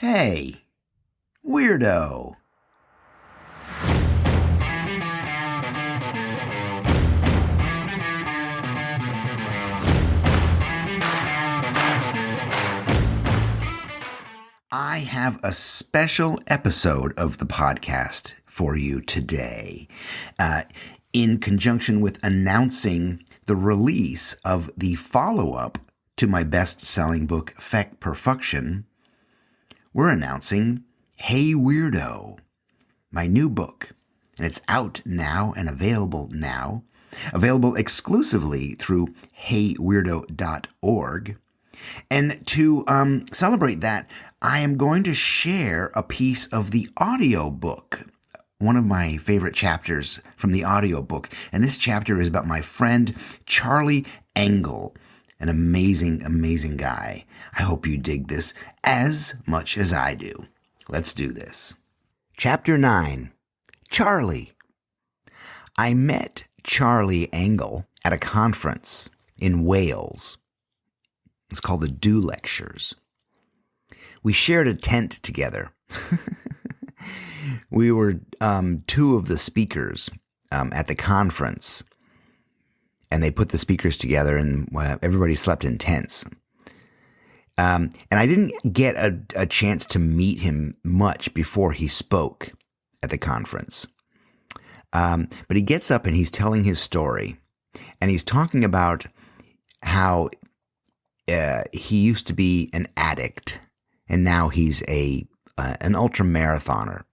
Hey, Weirdo. I have a special episode of the podcast for you today. In conjunction with announcing the release of the follow-up to my best-selling book, Feck Perfection, we're announcing Hey Weirdo, my new book. And it's out now and available now. Available exclusively through heyweirdo.org. And to celebrate that, I am going to share a piece of the audiobook, one of my favorite chapters from the audiobook. And this chapter is about my friend Charlie Engel, an amazing, amazing guy. I hope you dig this as much as I do. Let's do this. Chapter 9, Charlie. I met Charlie Engel at a conference in Wales. It's called the Do Lectures. We shared a tent together. We were two of the speakers at the conference, and they put the speakers together, and everybody slept in tents. And I didn't get a chance to meet him much before he spoke at the conference. But he gets up and he's telling his story, and he's talking about how he used to be an addict, and now he's an ultra marathoner.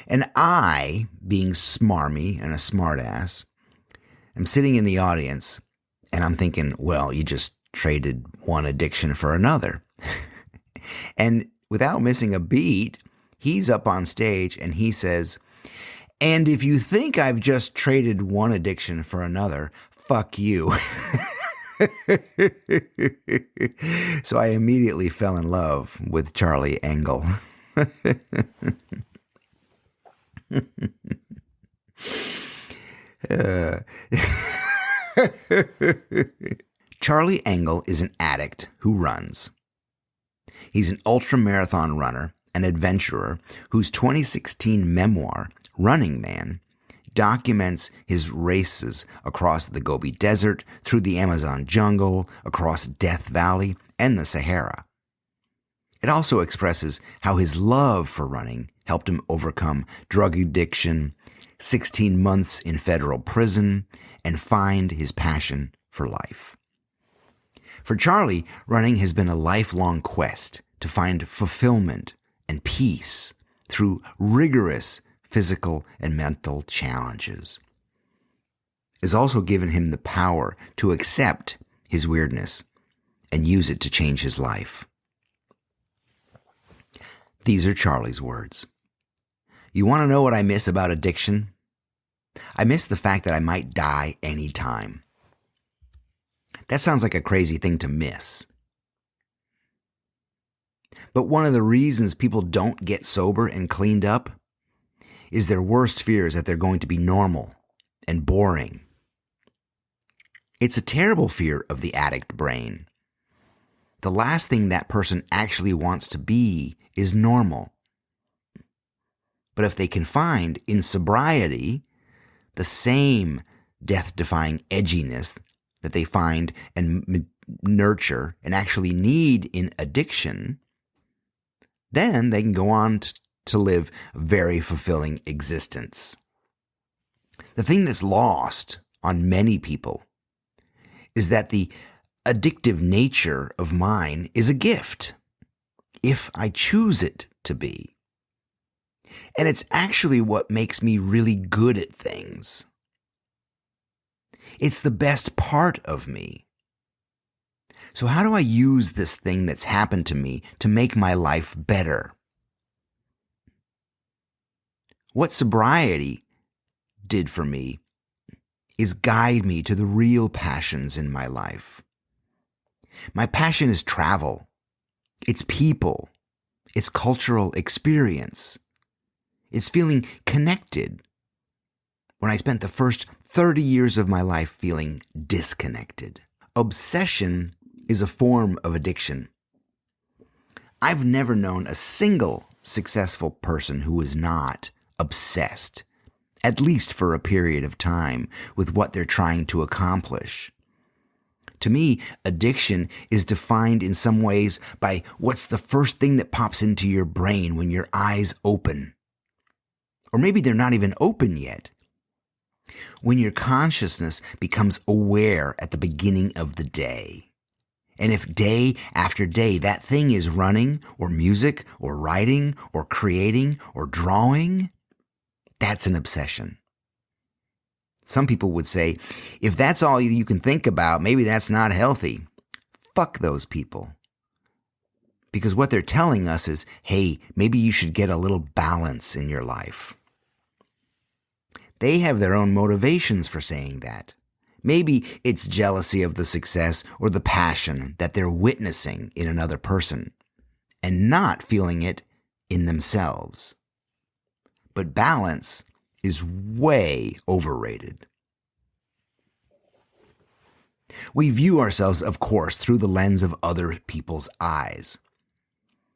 And I, being smarmy and a smartass, I'm sitting in the audience, and I'm thinking, well, you just traded one addiction for another. And without missing a beat, he's up on stage and he says, and if you think I've just traded one addiction for another, fuck you. So I immediately fell in love with Charlie Engel. Charlie Engel is an addict who runs. He's an ultramarathon runner, an adventurer whose 2016 memoir, Running Man, documents his races across the Gobi Desert, through the Amazon jungle, across Death Valley, and the Sahara. It also expresses how his love for running helped him overcome drug addiction, 16 months in federal prison, and find his passion for life. For Charlie, running has been a lifelong quest to find fulfillment and peace through rigorous physical and mental challenges. It has also given him the power to accept his weirdness and use it to change his life. These are Charlie's words. You want to know what I miss about addiction? I miss the fact that I might die anytime. That sounds like a crazy thing to miss. But one of the reasons people don't get sober and cleaned up is their worst fear is that they're going to be normal and boring. It's a terrible fear of the addict brain. The last thing that person actually wants to be is normal. But if they can find in sobriety the same death-defying edginess that they find and nurture and actually need in addiction, then they can go on to live a very fulfilling existence. The thing that's lost on many people is that the addictive nature of mine is a gift, if I choose it to be. And it's actually what makes me really good at things. It's the best part of me. So how do I use this thing that's happened to me to make my life better? What sobriety did for me is guide me to the real passions in my life. My passion is travel. It's people. It's cultural experience. It's feeling connected. When I spent the first 30 years of my life feeling disconnected. Obsession is a form of addiction. I've never known a single successful person who was not obsessed, at least for a period of time, with what they're trying to accomplish. To me, addiction is defined in some ways by what's the first thing that pops into your brain when your eyes open. Or maybe they're not even open yet. When your consciousness becomes aware at the beginning of the day. And if day after day that thing is running, or music, or writing, or creating, or drawing, that's an obsession. Some people would say, if that's all you can think about, maybe that's not healthy. Fuck those people. Because what they're telling us is, hey, maybe you should get a little balance in your life. They have their own motivations for saying that. Maybe it's jealousy of the success or the passion that they're witnessing in another person and not feeling it in themselves. But balance is way overrated. We view ourselves, of course, through the lens of other people's eyes.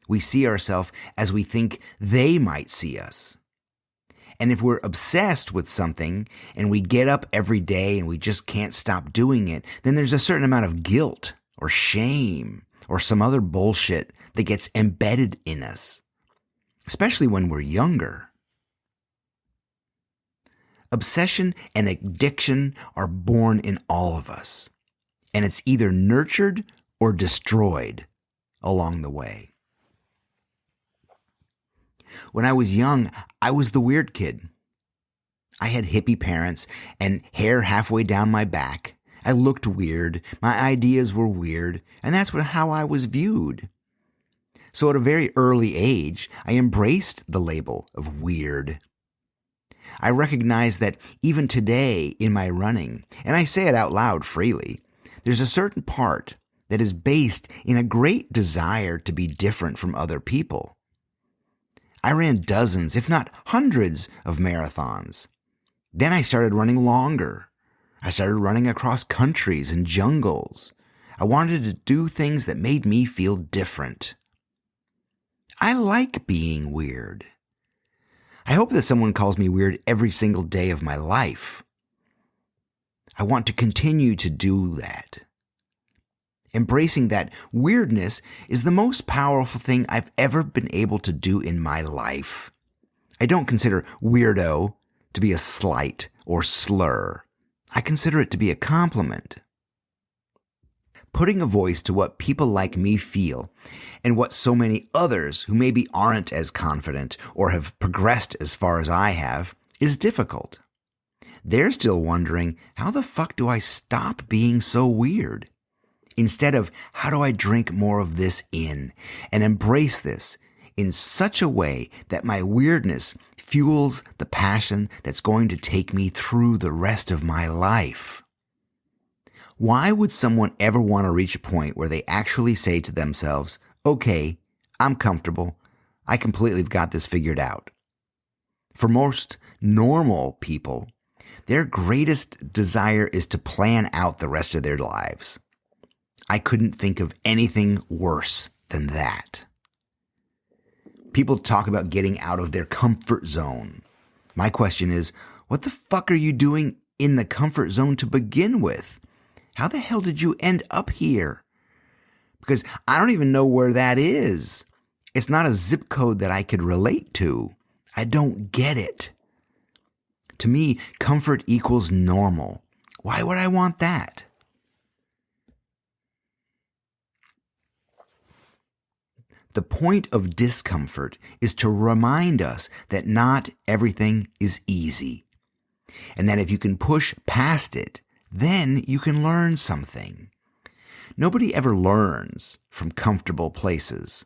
We see ourselves as we think they might see us. And if we're obsessed with something and we get up every day and we just can't stop doing it, then there's a certain amount of guilt or shame or some other bullshit that gets embedded in us, especially when we're younger. Obsession and addiction are born in all of us, and it's either nurtured or destroyed along the way. When I was young, I was the weird kid. I had hippie parents and hair halfway down my back. I looked weird, my ideas were weird, and that's how I was viewed. So at a very early age, I embraced the label of weird. I recognize that even today in my running, and I say it out loud freely, there's a certain part that is based in a great desire to be different from other people. I ran dozens, if not hundreds, of marathons. Then I started running longer. I started running across countries and jungles. I wanted to do things that made me feel different. I like being weird. I hope that someone calls me weird every single day of my life. I want to continue to do that. Embracing that weirdness is the most powerful thing I've ever been able to do in my life. I don't consider weirdo to be a slight or slur. I consider it to be a compliment. Putting a voice to what people like me feel and what so many others who maybe aren't as confident or have progressed as far as I have is difficult. They're still wondering, how the fuck do I stop being so weird? Instead of, how do I drink more of this in and embrace this in such a way that my weirdness fuels the passion that's going to take me through the rest of my life? Why would someone ever want to reach a point where they actually say to themselves, okay, I'm comfortable. I completely got this figured out. For most normal people, their greatest desire is to plan out the rest of their lives. I couldn't think of anything worse than that. People talk about getting out of their comfort zone. My question is, what the fuck are you doing in the comfort zone to begin with? How the hell did you end up here? Because I don't even know where that is. It's not a zip code that I could relate to. I don't get it. To me, comfort equals normal. Why would I want that? The point of discomfort is to remind us that not everything is easy, and that if you can push past it, then you can learn something. Nobody ever learns from comfortable places.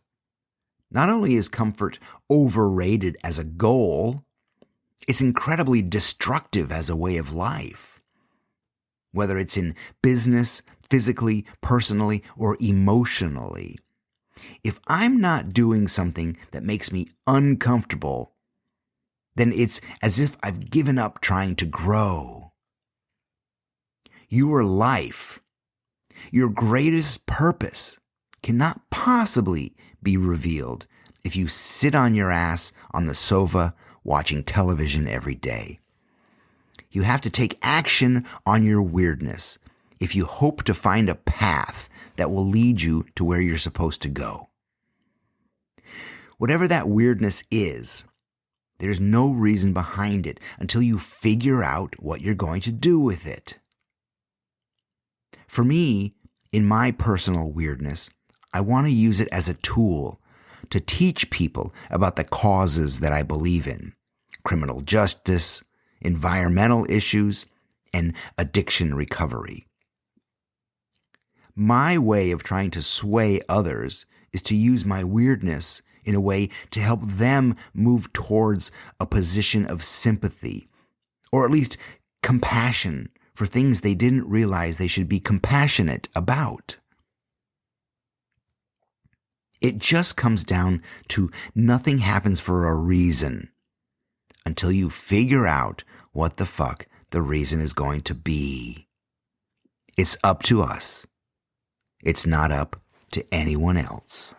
Not only is comfort overrated as a goal, it's incredibly destructive as a way of life. Whether it's in business, physically, personally, or emotionally. If I'm not doing something that makes me uncomfortable, then it's as if I've given up trying to grow. Your life, your greatest purpose, cannot possibly be revealed if you sit on your ass on the sofa watching television every day. You have to take action on your weirdness if you hope to find a path that will lead you to where you're supposed to go. Whatever that weirdness is, there's no reason behind it until you figure out what you're going to do with it. For me, in my personal weirdness, I want to use it as a tool to teach people about the causes that I believe in: criminal justice, environmental issues, and addiction recovery. My way of trying to sway others is to use my weirdness in a way to help them move towards a position of sympathy, or at least compassion for things they didn't realize they should be compassionate about. It just comes down to nothing happens for a reason until you figure out what the fuck the reason is going to be. It's up to us. It's not up to anyone else.